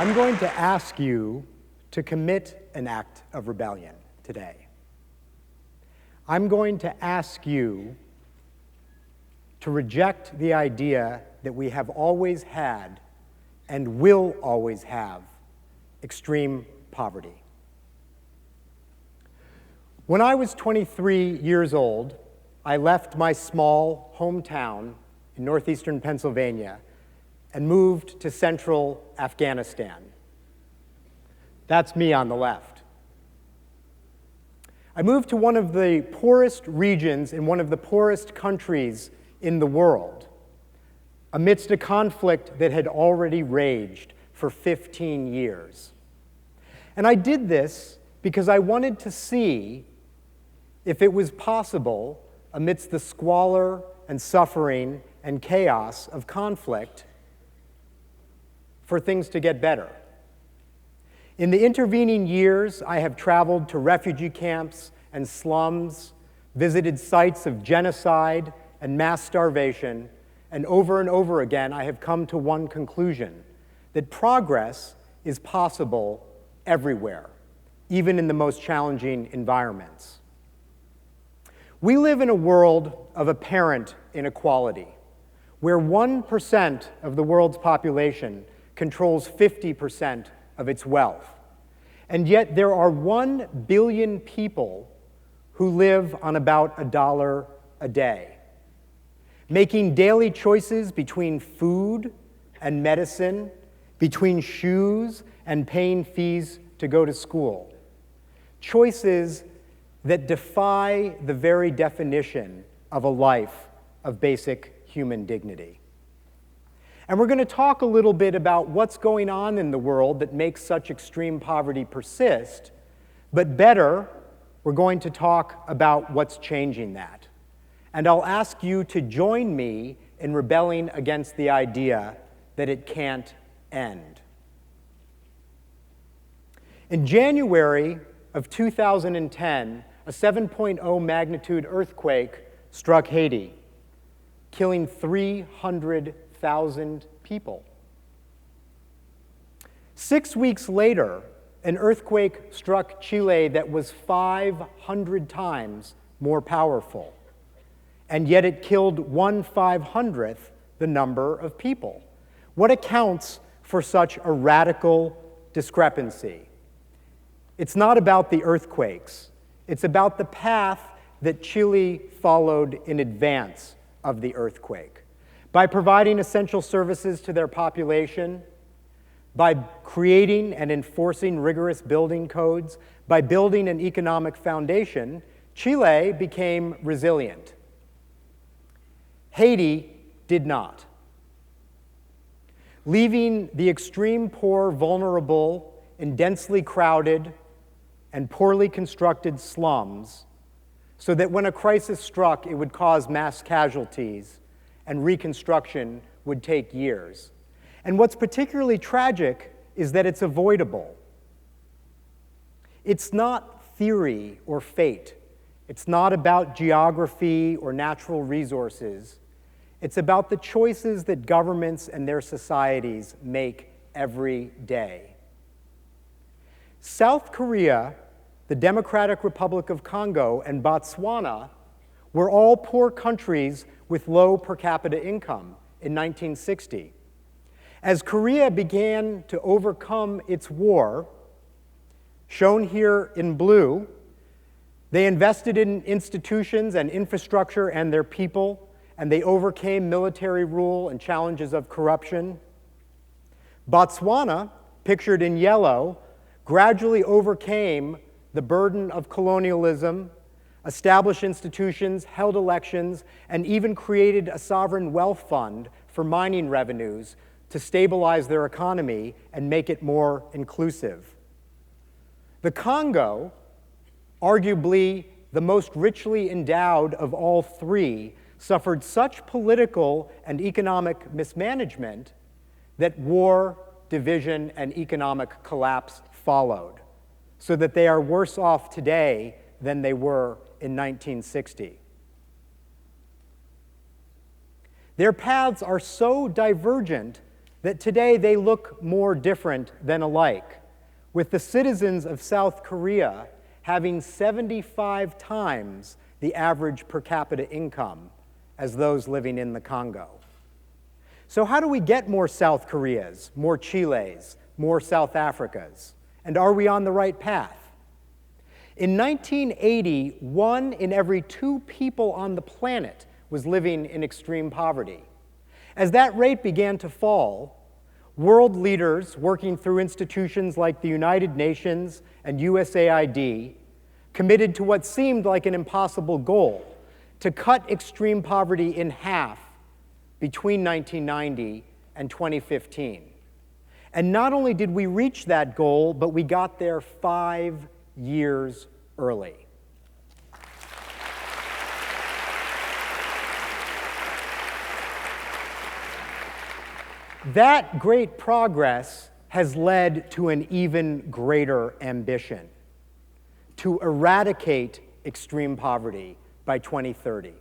I'm going to ask you to commit an act of rebellion today. I'm going to ask you to reject the idea that we have always had and will always have extreme poverty. When I was 23 years old, I left my small hometown in northeastern Pennsylvania and moved to central Afghanistan. That's me on the left. I moved to one of the poorest regions in one of the poorest countries in the world, amidst a conflict that had already raged for 15 years. And I did this because I wanted to see if it was possible, amidst the squalor and suffering and chaos of conflict, for things to get better. In the intervening years, I have traveled to refugee camps and slums, visited sites of genocide and mass starvation, and over again, I have come to one conclusion, that progress is possible everywhere, even in the most challenging environments. We live in a world of apparent inequality, where 1% of the world's population controls 50% of its wealth. And yet there are 1 billion people who live on about $1 a day, making daily choices between food and medicine, between shoes and paying fees to go to school. Choices that defy the very definition of a life of basic human dignity. And we're going to talk a little bit about what's going on in the world that makes such extreme poverty persist, but better, we're going to talk about what's changing that. And I'll ask you to join me in rebelling against the idea that it can't end. In January of 2010, a 7.0 magnitude earthquake struck Haiti, killing 300,000 people. 6 weeks later, an earthquake struck Chile that was 500 times more powerful, and yet it killed 1/500th the number of people. What accounts for such a radical discrepancy? It's not about the earthquakes. It's about the path that Chile followed in advance of the earthquake. By providing essential services to their population, by creating and enforcing rigorous building codes, by building an economic foundation, Chile became resilient. Haiti did not, leaving the extreme poor vulnerable in densely crowded and poorly constructed slums, so that when a crisis struck, it would cause mass casualties and reconstruction would take years. And what's particularly tragic is that it's avoidable. It's not theory or fate. It's not about geography or natural resources. It's about the choices that governments and their societies make every day. South Korea, the Democratic Republic of Congo, and Botswana were all poor countries with low per capita income in 1960. As Korea began to overcome its war, shown here in blue, they invested in institutions and infrastructure and their people, and they overcame military rule and challenges of corruption. Botswana, pictured in yellow, gradually overcame the burden of colonialism, established institutions, held elections, and even created a sovereign wealth fund for mining revenues to stabilize their economy and make it more inclusive. The Congo, arguably the most richly endowed of all three, suffered such political and economic mismanagement that war, division, and economic collapse followed, so that they are worse off today than they were in 1960. Their paths are so divergent that today they look more different than alike, with the citizens of South Korea having 75 times the average per capita income as those living in the Congo. So how do we get more South Koreas, more Chiles, more South Africas? And are we on the right path? In 1980, 1 in every 2 people on the planet was living in extreme poverty. As that rate began to fall, world leaders working through institutions like the United Nations and USAID committed to what seemed like an impossible goal, to cut extreme poverty in half between 1990 and 2015. And not only did we reach that goal, but we got there 5 years early. That great progress has led to an even greater ambition: to eradicate extreme poverty by 2030.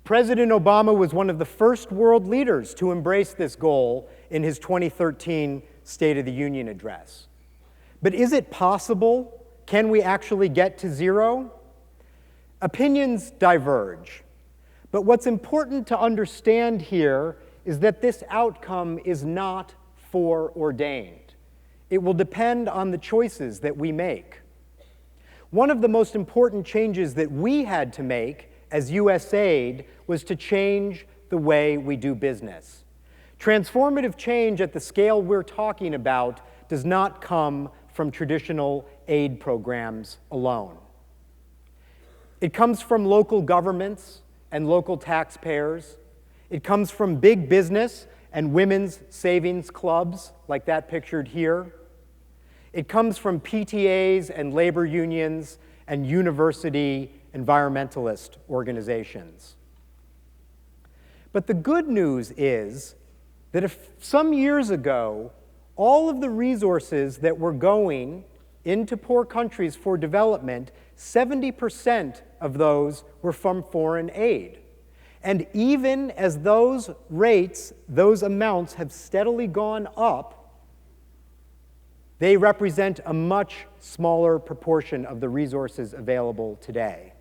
President Obama was one of the first world leaders to embrace this goal in his 2013 State of the Union address. But is it possible? Can we actually get to zero? Opinions diverge. But what's important to understand here is that this outcome is not foreordained. It will depend on the choices that we make. One of the most important changes that we had to make as USAID was to change the way we do business. Transformative change at the scale we're talking about does not come from traditional aid programs alone. It comes from local governments and local taxpayers. It comes from big business and women's savings clubs, like that pictured here. It comes from PTAs and labor unions and university environmentalist organizations. But the good news is that if some years ago, all of the resources that were going into poor countries for development, 70% of those were from foreign aid. And even as those rates, those amounts have steadily gone up, they represent a much smaller proportion of the resources available today.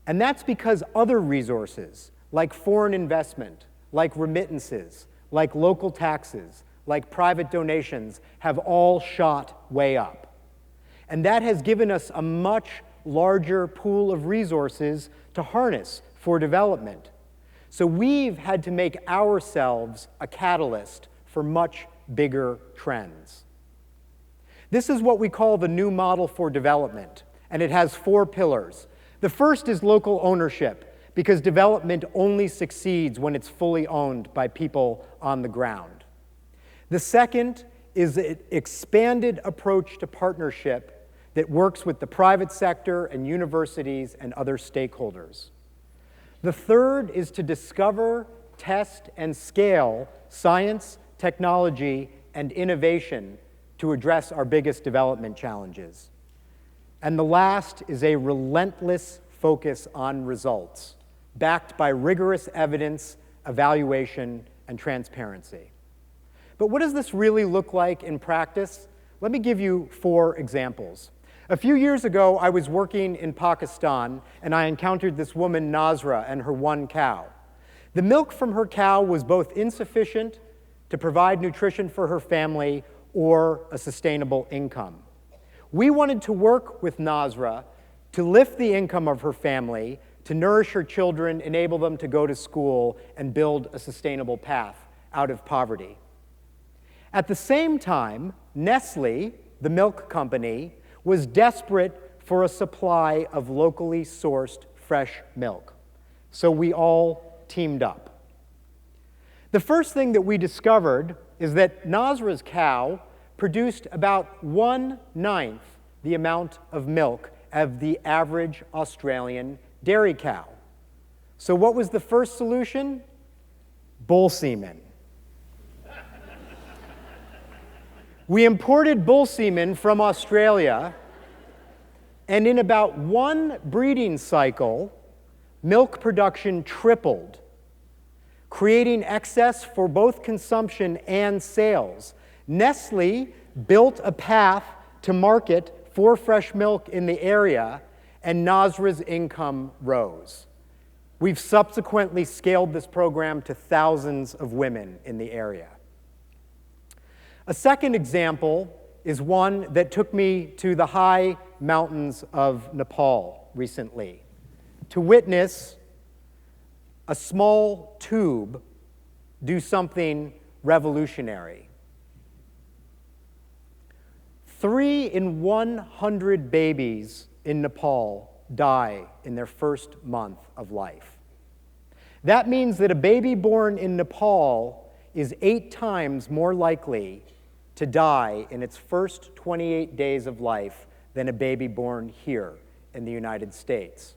And that's because other resources, like foreign investment, like remittances, like local taxes, like private donations, have all shot way up. And that has given us a much larger pool of resources to harness for development. So we've had to make ourselves a catalyst for much bigger trends. This is what we call the new model for development, and it has 4 pillars. The first is local ownership, because development only succeeds when it's fully owned by people on the ground. The second is an expanded approach to partnership that works with the private sector and universities and other stakeholders. The third is to discover, test, and scale science, technology, and innovation to address our biggest development challenges. And the last is a relentless focus on results, backed by rigorous evidence, evaluation, and transparency. But what does this really look like in practice? Let me give you 4 examples. A few years ago, I was working in Pakistan, and I encountered this woman, Nasra, and her 1 cow. The milk from her cow was both insufficient to provide nutrition for her family or a sustainable income. We wanted to work with Nasra to lift the income of her family, to nourish her children, enable them to go to school, and build a sustainable path out of poverty. At the same time, Nestle, the milk company, was desperate for a supply of locally sourced fresh milk. So we all teamed up. The first thing that we discovered is that Nasra's cow produced about 1/9 the amount of milk of the average Australian dairy cow. So what was the first solution? Bull semen. We imported bull semen from Australia, and in about 1 breeding cycle, milk production tripled. creating excess for both consumption and sales. Nestle built a path to market for fresh milk in the area, and Nasra's income rose. We've subsequently scaled this program to thousands of women in the area. A second example is one that took me to the high mountains of Nepal recently to witness a small tube do something revolutionary. 3 in 100 babies in Nepal die in their first month of life. That means that a baby born in Nepal is 8 times more likely to die in its first 28 days of life than a baby born here in the United States.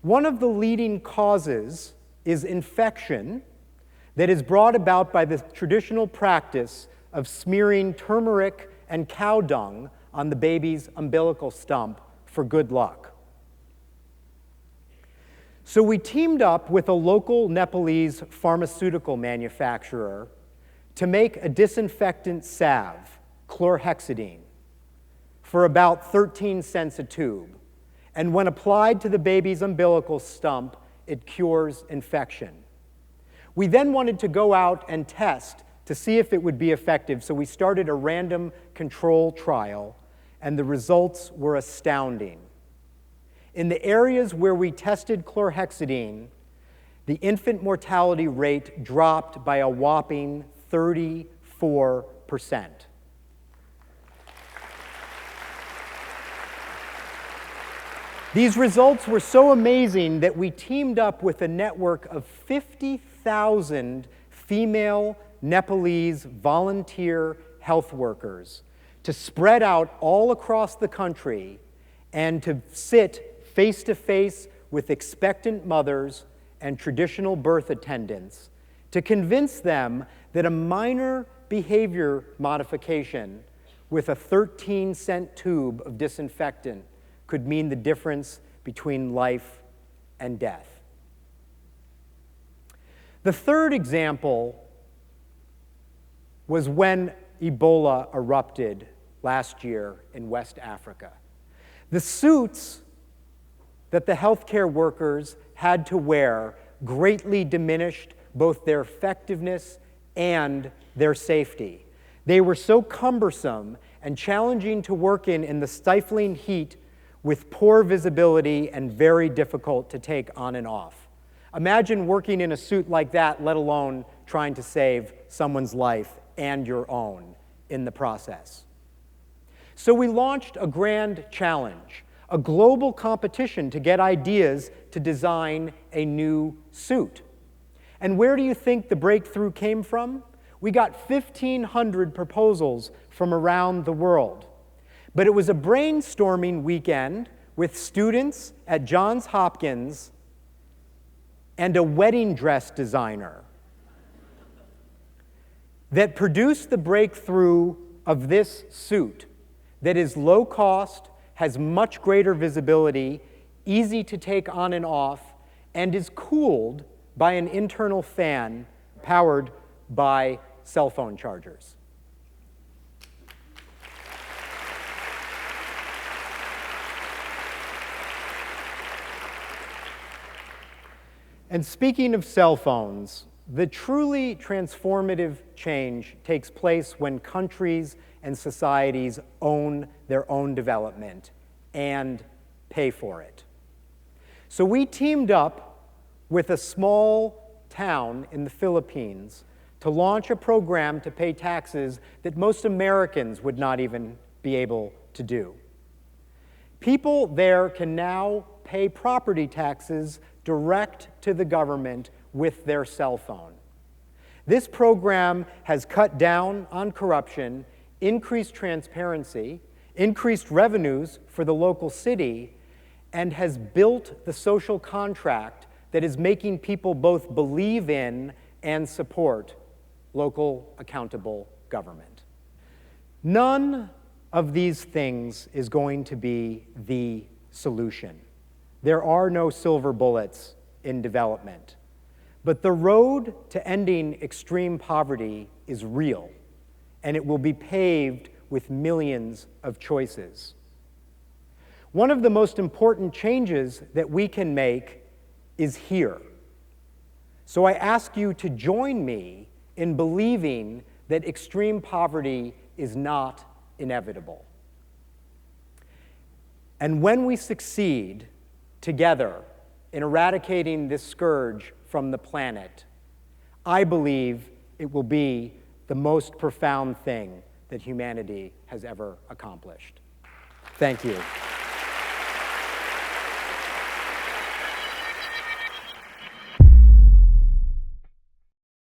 One of the leading causes is infection that is brought about by the traditional practice of smearing turmeric and cow dung on the baby's umbilical stump for good luck. So we teamed up with a local Nepalese pharmaceutical manufacturer to make a disinfectant salve, chlorhexidine, for about 13 cents a tube. And when applied to the baby's umbilical stump, it cures infection. We then wanted to go out and test to see if it would be effective, so we started a random control trial, and the results were astounding. In the areas where we tested chlorhexidine, the infant mortality rate dropped by a whopping 34%. These results were so amazing that we teamed up with a network of 50,000 female Nepalese volunteer health workers to spread out all across the country and to sit face-to-face with expectant mothers and traditional birth attendants to convince them that a minor behavior modification with a 13-cent tube of disinfectant could mean the difference between life and death. The third example was when Ebola erupted last year in West Africa. The suits that the healthcare workers had to wear greatly diminished both their effectiveness and their safety. They were so cumbersome and challenging to work in the stifling heat with poor visibility and very difficult to take on and off. Imagine working in a suit like that, let alone trying to save someone's life and your own in the process. So we launched a grand challenge, a global competition to get ideas to design a new suit. And where do you think the breakthrough came from? We got 1,500 proposals from around the world. But it was a brainstorming weekend with students at Johns Hopkins and a wedding dress designer that produced the breakthrough of this suit that is low cost, has much greater visibility, easy to take on and off, and is cooled by an internal fan powered by cell phone chargers. And speaking of cell phones, the truly transformative change takes place when countries and societies own their own development and pay for it. So we teamed up with a small town in the Philippines to launch a program to pay taxes that most Americans would not even be able to do. People there can now pay property taxes direct to the government with their cell phone. This program has cut down on corruption, increased transparency, increased revenues for the local city, and has built the social contract that is making people both believe in and support local accountable government. None of these things is going to be the solution. There are no silver bullets in development. But the road to ending extreme poverty is real, and it will be paved with millions of choices. One of the most important changes that we can make is here. So I ask you to join me in believing that extreme poverty is not inevitable. And when we succeed together in eradicating this scourge from the planet, I believe it will be the most profound thing that humanity has ever accomplished. Thank you.